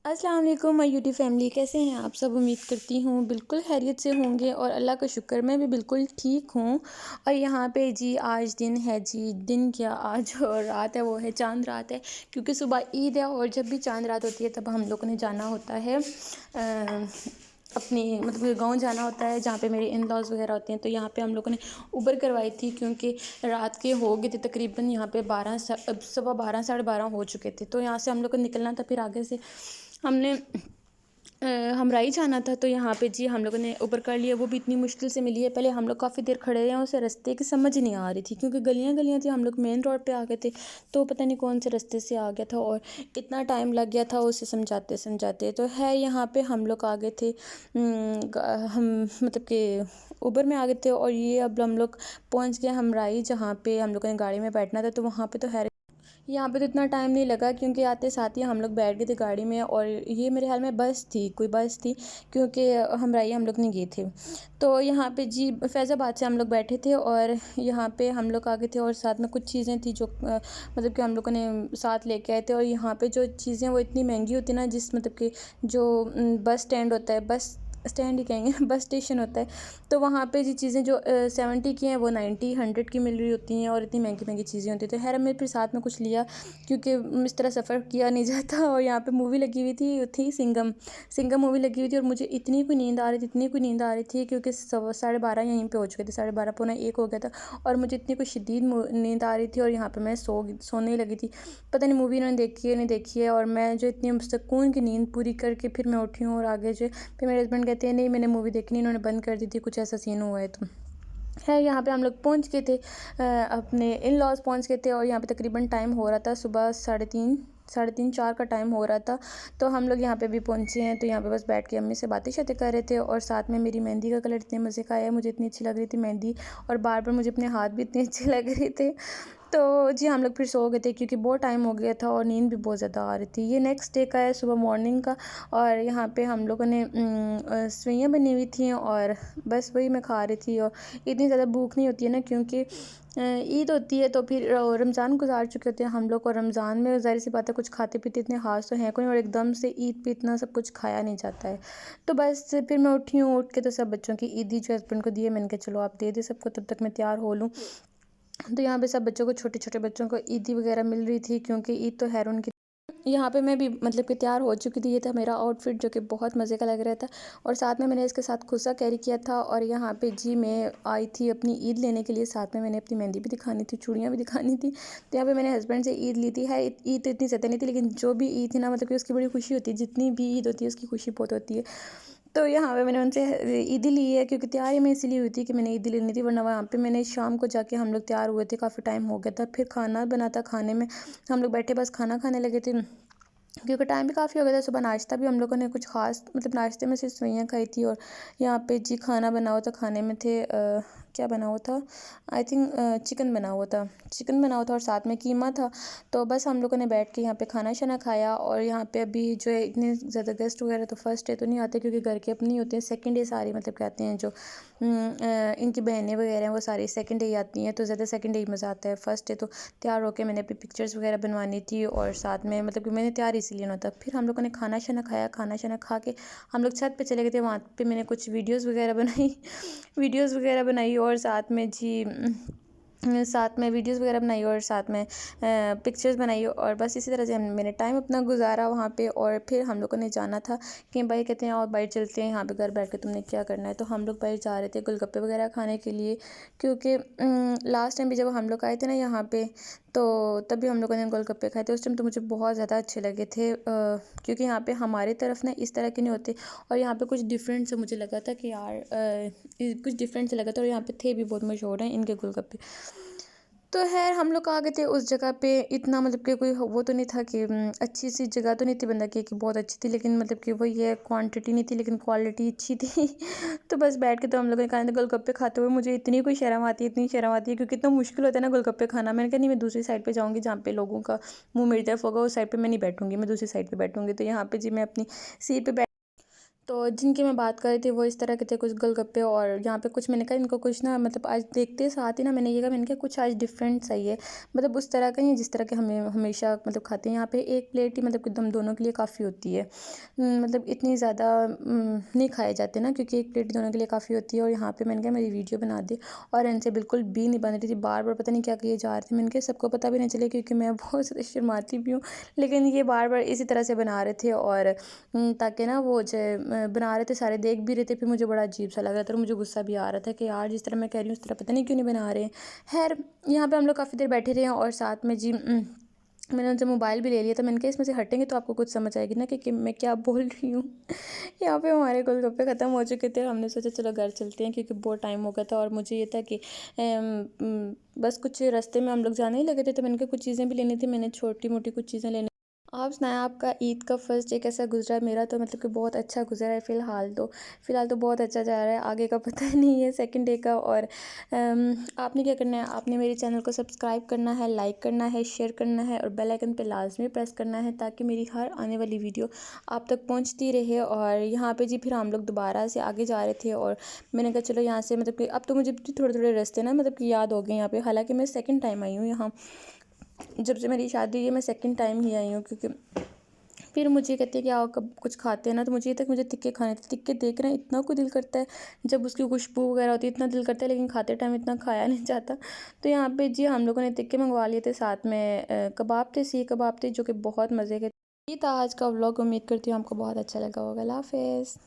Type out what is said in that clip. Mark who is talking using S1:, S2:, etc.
S1: अस्सलाम वालेकुम my YouTube family, कैसे हैं आप सब। उम्मीद करती हूँ बिल्कुल खैरियत से होंगे और अल्लाह का शुक्र मैं भी बिल्कुल ठीक हूँ। और यहाँ पे जी आज दिन है जी, दिन क्या आज और रात है वो है चांद रात है, क्योंकि सुबह ईद है और जब भी चांद रात होती है तब हम लोगों ने जाना होता है अपनी मतलब गांव जाना होता है जहाँ पे मेरे इन लॉज वगैरह होते हैं। तो यहाँ पे हम लोगों ने उबर करवाई थी, क्योंकि रात के हो गए थे तकरीबन यहाँ पे 12 सुबह 12 साढ़े 12 हो चुके थे। तो यहाँ से हम लोग को निकलना था, फिर आगे से हमने हमराई जाना था। तो यहाँ पे जी हम लोगों ने उबर कर लिया, वो भी इतनी मुश्किल से मिली है। पहले हम लोग काफ़ी देर खड़े रहे, उसे रास्ते की समझ नहीं आ रही थी क्योंकि गलियाँ गलियाँ थी। हम लोग मेन रोड पे आ गए थे, तो पता नहीं कौन से रास्ते से आ गया था और इतना टाइम लग गया था उसे समझाते समझाते। तो है यहाँ पे हम लोग आ गए थे, हम मतलब कि उबर में आ गए थे। और ये अब हम लोग पहुँच गए हमराई, जहाँ पे हम लोगों ने गाड़ी में बैठना था। तो वहाँ पे तो है, यहाँ पे तो इतना टाइम नहीं लगा क्योंकि आते साथ ही हम लोग बैठ गए थे गाड़ी में। और ये मेरे ख्याल में बस थी, कोई बस थी, क्योंकि हमराई हम लोग नहीं गए थे। तो यहाँ पे जी फैज़ाबाद से हम लोग बैठे थे और यहाँ पे हम लोग आ गए थे। और साथ में कुछ चीज़ें थी जो मतलब कि हम लोगों ने साथ लेके आए थे। और यहाँ पे जो चीज़ें वो इतनी महंगी होती ना, जिस मतलब कि जो बस स्टैंड होता है, बस स्टैंड ही कहेंगे बस स्टेशन होता है, तो वहाँ पे जी चीज़ें जो 70 की हैं वो 90 100 की मिल रही होती हैं और इतनी महंगी महंगी चीज़ें होती हैं। तो खैर हमने फिर साथ में कुछ लिया, क्योंकि इस तरह सफ़र किया नहीं जाता। और यहाँ पे मूवी लगी हुई थी सिंघम, सिंघम मूवी लगी हुई थी। और मुझे इतनी कोई नींद आ रही थी, इतनी कोई नींद आ रही थी, क्योंकि साढ़े 12 यहीं पे हो चुके थे, साढ़े 12 पौना 1 हो गया था। और मुझे इतनी कोई शदीद नींद आ रही थी और यहाँ पे मैं सोने लगी थी। पता नहीं मूवी इन्होंने देखी है नहीं देखी है। और मैं जो इतनी सुकून की नींद पूरी करके फिर मैं उठी हूँ। और आगे जो फिर मेरे हस्बैंड कहते हैं नहीं मैंने मूवी देखनी, इन्होंने बंद कर दी थी, कुछ ऐसा सीन हुआ है। तो है यहाँ पे हम लोग पहुँच गए थे, अपने इन लॉज पहुँच गए थे। और यहाँ पे तकरीबन टाइम हो रहा था सुबह 3:30 4 का टाइम हो रहा था। तो हम लोग यहाँ पे भी पहुँचे हैं। तो यहाँ पे बस बैठ के अम्मी से बातें शातें कर रहे थे। और साथ में मेरी मेहंदी का कलर इतने मज़े का आया, मुझे इतनी अच्छी लग रही थी मेहंदी, और बार बार मुझे अपने हाथ भी इतने अच्छे लग रहे थे। तो जी हम लोग फिर सो गए थे क्योंकि बहुत टाइम हो गया था और नींद भी बहुत ज़्यादा आ रही थी। ये नेक्स्ट डे का है, सुबह मॉर्निंग का। और यहाँ पे हम लोगों ने सेवइयाँ बनी हुई थी और बस वही मैं खा रही थी। और इतनी ज़्यादा भूख नहीं होती है ना, क्योंकि ईद होती है तो फिर रमज़ान गुजार चुके होते हैं हम लोग। और रमज़ान में ज़ाहिर सी बात है कुछ खाते पीते इतने खास तो हैं कोई, और एकदम से ईद पे इतना सब कुछ खाया नहीं जाता है। तो बस फिर मैं उठी हूँ, उठ के तो सब बच्चों की ईदी जो हस्बैंड को दिए, मैंने कहा चलो आप दे दे सबको, तब तक मैं तैयार हो लूँ। तो यहाँ पे सब बच्चों को, छोटे छोटे बच्चों को ईदी वगैरह मिल रही थी, क्योंकि ईद तो है उनकी। यहाँ पे मैं भी मतलब कि तैयार हो चुकी थी। ये था मेरा आउटफिट जो कि बहुत मज़े का लग रहा था। और साथ में मैंने इसके साथ खुस्सा कैरी किया था। और यहाँ पे जी मैं आई थी अपनी ईद लेने के लिए, साथ में मैंने अपनी मेहंदी भी दिखानी थी, चूड़ियाँ भी दिखानी थी। तो यहाँ पे मैंने हस्बैंड से ईद ली थी। है ईद तो इतनी ज़्यादा नहीं थी, लेकिन जो भी ईद थी ना, मतलब कि उसकी बड़ी खुशी होती है, जितनी भी ईद होती है उसकी खुशी बहुत होती है। तो यहाँ पे मैंने उनसे ईदी ली है, क्योंकि तैयारी में इसीलिए हुई थी कि मैंने ईदी लेनी थी, वरना वहाँ पे मैंने शाम को जाके हम लोग तैयार हुए थे, काफ़ी टाइम हो गया था। फिर खाना बना था, खाने में हम लोग बैठे बस खाना खाने लगे थे, क्योंकि टाइम भी काफ़ी हो गया था। सुबह नाश्ता भी हम लोगों ने कुछ ख़ास मतलब नाश्ते में सिर्फ सेवइयाँ खाई थी। और यहाँ पे जी खाना बना हुआ था, खाने में थे क्या बना हुआ था, आई थिंक चिकन बना हुआ था, चिकन बना हुआ था और साथ में कीमा था। तो बस हम लोगों ने बैठ के यहाँ पे खाना शाना खाया। और यहाँ पे अभी जो है इतने ज़्यादा गेस्ट वगैरह तो फर्स्ट डे तो नहीं आते, क्योंकि घर के अपनी होते हैं। सेकंड डे सारी मतलब कहते हैं जो इनकी बहनें वगैरह हैं वो सारी सेकंड डे ही आती हैं, तो ज़्यादा सेकंड डे ही मज़ा आता है। फर्स्ट डे तो तैयार होकर मैंने अपनी पिक्चर्स वगैरह बनवानी थी, और साथ में मतलब कि मैंने तैयार इसीलिए ना था। फिर हम लोगों ने खाना शाना खाया, खाना शाना खा के हम लोग छत पे चले गए थे। वहाँ पे मैंने कुछ वीडियोस वगैरह बनाई वीडियोस वगैरह बनाई। और साथ में जी साथ में वीडियोस वगैरह बनाई और साथ में पिक्चर्स बनाई। और बस इसी तरह से मैंने टाइम अपना गुजारा वहाँ पे। और फिर हम लोगों ने जाना था कि भाई कहते हैं और बाहर चलते हैं, यहाँ पे घर बैठ के तुमने क्या करना है। तो हम लोग बाहर जा रहे थे गोलगप्पे वगैरह खाने के लिए, क्योंकि लास्ट टाइम भी जब हम लोग आए थे ना यहाँ पे, तो तभी हम लोगों ने गोलगप्पे खाए थे। उस टाइम तो मुझे बहुत ज़्यादा अच्छे लगे थे, क्योंकि यहाँ पे हमारे तरफ ना इस तरह के नहीं होते। और यहाँ पे कुछ डिफरेंट से मुझे लगा था कि यार कुछ डिफरेंट से लगा था। और यहाँ पे थे भी बहुत मशहूर हैं इनके गोलगप्पे। तो खैर हम लोग आ गए थे उस जगह पे। इतना मतलब कि कोई वो तो नहीं था कि अच्छी सी जगह तो नहीं थी बंदा कि बहुत अच्छी थी, लेकिन मतलब कि वही है, क्वांटिटी नहीं थी लेकिन क्वालिटी अच्छी थी तो बस बैठ के तो हम लोगों ने खाने थे गोलगप्पे खाते हुए। मुझे इतनी कोई शर्म आती है, इतनी शर्म आती है, क्योंकि इतना मुश्किल होता है ना गोलगप्पे खाना। मैंने कहा नहीं मैं दूसरी साइड पे जाऊँगी, जहाँ पे लोगों का मुँह मेरी तरफ होगा उस साइड पे मैं नहीं बैठूँगी, मैं दूसरी साइड पे बैठूँगी। तो यहाँ पे जी मैं अपनी सीट पे तो जिनकी मैं बात कर रही थी वो इस तरह के थे कुछ गोलगप्पे, और यहाँ पे कुछ मैंने कहा इनको कुछ ना मतलब आज देखते साथ ही ना मैंने ये कहा, मैंने कहा कुछ आज डिफरेंट सही है, मतलब उस तरह का नहीं जिस तरह के हमें हमेशा मतलब खाते हैं। यहाँ पे एक प्लेट ही मतलब कि दम दोनों के लिए काफ़ी होती है। मतलब इतनी ज़्यादा नहीं खाए जाते ना, क्योंकि एक प्लेट दोनों के लिए काफ़ी होती है। और यहाँ पे मैंने कहा मेरी वीडियो बना दी, और इनसे बिल्कुल भी नहीं बन रही थी, बार बार पता नहीं क्या किए जा रहे थे। मैंने कहा सबको पता भी नहीं चले, क्योंकि मैं बहुत ज़्यादा शर्माती भी हूँ, लेकिन ये बार बार इसी तरह से बना रहे थे। और ताकि ना वो जो बना रहे थे सारे देख भी रहे थे, फिर मुझे बड़ा अजीब सा लग रहा था और मुझे गुस्सा भी आ रहा था कि यार जिस तरह मैं कह रही हूँ उस तरह पता नहीं क्यों नहीं बना रहे हैं। खैर यहाँ पे हम लोग काफ़ी देर बैठे रहे हैं, और साथ में जी मैंने उनसे मोबाइल भी ले लिया था। मैंने कहा इसमें से हटेंगे तो आपको कुछ समझ आएगी ना कि मैं क्या बोल रही हूँ। यहाँ पे हमारे गोलगप्पे ख़त्म हो चुके थे, हमने सोचा चलो घर चलते हैं, क्योंकि बहुत टाइम हो गया था। और मुझे ये था कि बस कुछ रास्ते में हम लोग जाने ही लगे थे, तो मैंने कहा कुछ चीज़ें भी लेनी थी, मैंने छोटी मोटी कुछ चीज़ें लेनी। आप सुनाएं आपका ईद का फर्स्ट डे कैसा गुजरा? मेरा तो मतलब कि बहुत अच्छा गुजरा है फ़िलहाल तो बहुत अच्छा जा रहा है, आगे का पता नहीं है सेकंड डे का। और आपने क्या करना है, आपने मेरे चैनल को सब्सक्राइब करना है, लाइक करना है, शेयर करना है, और बेल आइकन पे लाजमी प्रेस करना है, ताकि मेरी हर आने वाली वीडियो आप तक पहुंचती रहे। और यहाँ पे जी फिर हम लोग दोबारा से आगे जा रहे थे, और मैंने कहा चलो यहाँ से मतलब कि अब तो मुझे थोड़े थोड़े रास्ते ना मतलब कि याद हो गए यहाँ पे। हालांकि मैं सेकंड टाइम आई हूँ यहाँ, जब से मेरी शादी हुई है मैं सेकंड टाइम ही आई हूँ। क्योंकि फिर मुझे कहती है कि आओ कब कुछ खाते हैं ना, तो मुझे ये था कि मुझे टिक्के खाने थे। टिक्के देख रहे हैं इतना को दिल करता है, जब उसकी खुशबू वगैरह होती है इतना दिल करता है, लेकिन खाते टाइम इतना खाया नहीं जाता। तो यहाँ पे जी हम लोगों ने टिक्के मंगवा लिए थे, साथ में कबाब थे, सीख कबाब थे, जो कि बहुत मज़े के। ये था आज का व्लॉग, उम्मीद करती हूँ आपको बहुत अच्छा लगा होगा। अल्लाह हाफ़िज़।